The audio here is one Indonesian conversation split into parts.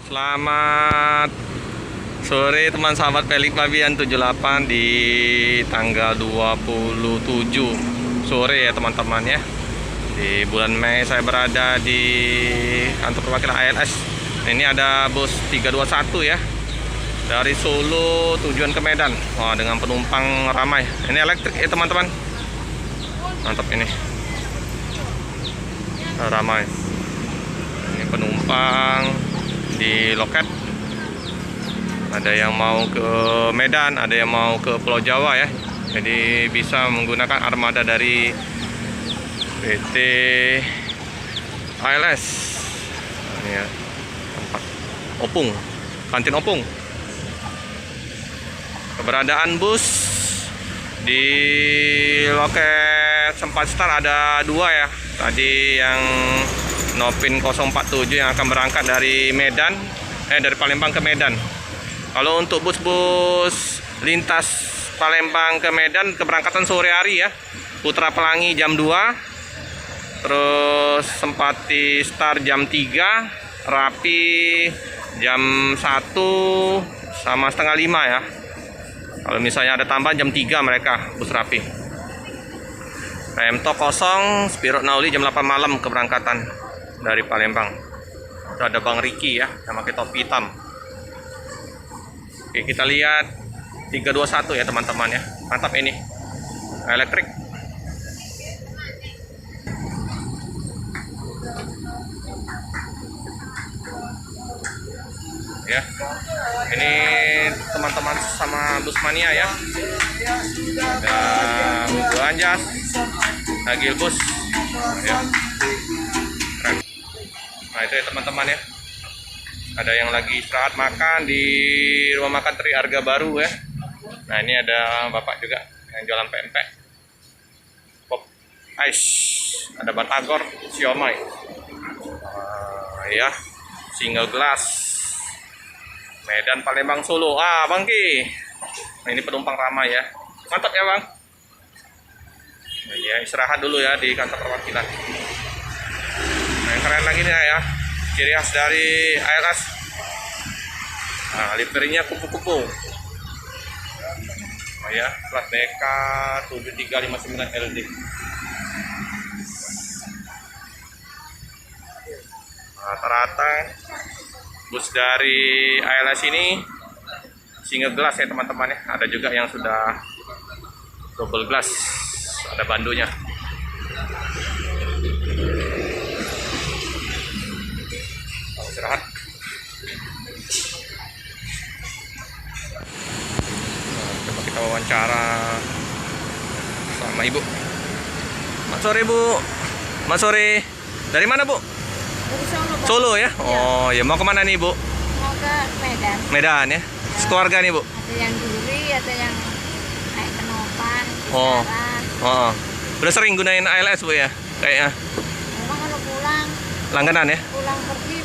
Selamat sore teman sahabat Pelik Pavian 78 di tanggal 27 sore ya teman-teman ya. Di bulan Mei saya berada di kantor perwakilan ALS. Ini ada bus 321 ya. Dari Solo tujuan ke Medan. Wah, dengan penumpang ramai. Ini elektrik ya teman-teman. Mantap ini. Ramai. Ini penumpang di loket. Ada yang mau ke Medan, ada yang mau ke Pulau Jawa ya. Jadi bisa menggunakan armada dari PT ALS. Ini ya, tempat Opung, kantin Opung. Keberadaan bus di loket sempat start ada dua ya. Tadi yang Nopin 047 yang akan berangkat dari Medan, dari Palembang ke Medan. Kalau untuk bus-bus lintas Palembang ke Medan keberangkatan sore hari ya. Putra Pelangi jam 2. Terus Sempati start jam 3, Rapi jam 1 sama setengah 5 ya. Kalau misalnya ada tambahan jam 3 mereka bus Rapi. Remto kosong, Spirot Nauli jam 8 malam keberangkatan dari Palembang. Itu ada Bang Riki ya, yang pakai topi hitam. Oke, kita lihat 321 ya teman-teman ya. Mantap ini. Elektrik. Ya. Ini teman-teman sama bus mania ya. Ada Bu Anjas, Agil Bus. Ya. Keren. Nah, itu ya teman-teman ya. Ada yang lagi istirahat makan di rumah makan Tri Arga Baru ya. Nah, ini ada bapak juga yang jualan pempek, pop ice, ada batagor, siomay, ya, single glass, Medan, Palembang, Solo. Bang Ki. Nah, ini penumpang ramai ya. Mantap ya bang. Nah, ya istirahat dulu ya di kantor perwakilan. Nah, yang keren lagi nih ya. Ciri khas dari ALS. Nah, liverinya kupu-kupu. Oh ya, plat BK 7359 LD. Rata-rata bus dari ALS ini single glass ya teman-teman ya. Ada juga yang sudah double glass. Ada bandonya. Istirahat. Coba kita wawancara sama ibu. Selamat sore bu. Selamat sore. Dari mana bu? Dari Solo, Bang. Solo ya. Oh ya, mau kemana nih bu? Mau ke Medan. Medan ya. Sekeluarga nih bu. Ada yang Duri, ada yang naik ke Nopan, Oh. Kisaran. Oh. Udah sering gunain ALS bu ya? Kayaknya. Memang kalau pulang Langganan ya? pergi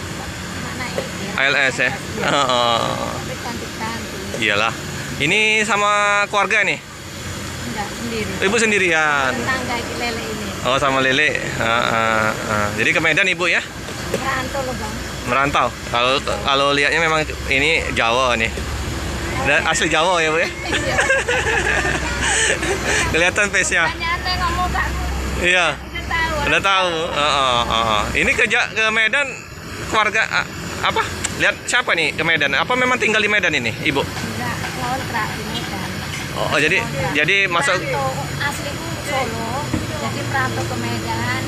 mana itu? ALS ya. Ya. Oh. Tapi cantik-cantik. Iyalah. Ini sama keluarga nih? Enggak sendiri. Ibu sendirian. Tetangga di Lele ini. Oh, sama Lele. Jadi ke Medan ibu ya? Merantau loh bang. Merantau. Kalau lihatnya memang ini Jawa nih. Asli Jawa ya bu ya? Iya. Kelihatan face-nya. Tanya ngomong gak? Iya. Udah tahu. Udah tahu. Ini ke Medan keluarga apa? Lihat siapa nih ke Medan? Apa memang tinggal di Medan ini, ibu? Enggak, kontrak di Medan. Oh, jadi masuk. Merantau, asliku Solo, jadi merantau ke Medan.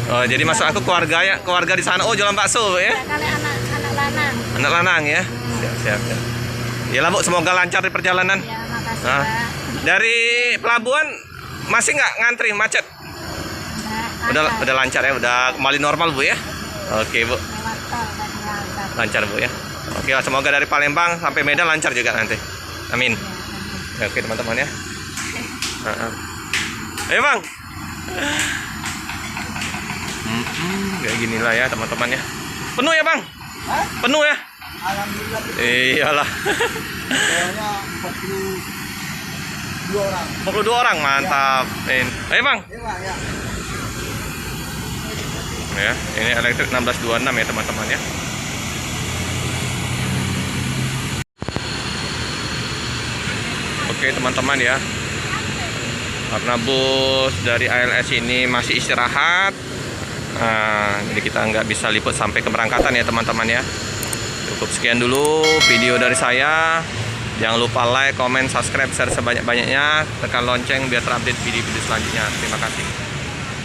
Oh, jadi masuk aku keluarga di sana. Oh, jualan bakso ya? Ya, kali anak lanang. Anak lanang ya. Siap. Yalah bu, semoga lancar di perjalanan. Ya, makasih Nah, Pak. dari pelabuhan masih nggak ngantri macet? Udah lancar ya, udah kembali normal bu ya. Oke bu, Lewat tol dan lancar. lancar bu ya. Oke, semoga dari Palembang sampai Medan lancar juga nanti. Amin. Ya, Oke teman-teman ya. Ayo bang. Kayak gini lah ya teman-teman ya. Penuh ya bang? Penuh ya? Alhamdulillah. Iyalah. Kayaknya 42 orang. 42 orang, mantap. Ayo bang. Ya, ya. Ya, ini elektrik 1626 ya teman-teman ya. Oke teman-teman ya, karena bus dari ALS ini masih istirahat, jadi kita nggak bisa liput sampai keberangkatan ya teman-teman ya. Cukup sekian dulu video dari saya. Jangan lupa like, comment, subscribe, share sebanyak-banyaknya, tekan lonceng biar terupdate video-video selanjutnya. Terima kasih.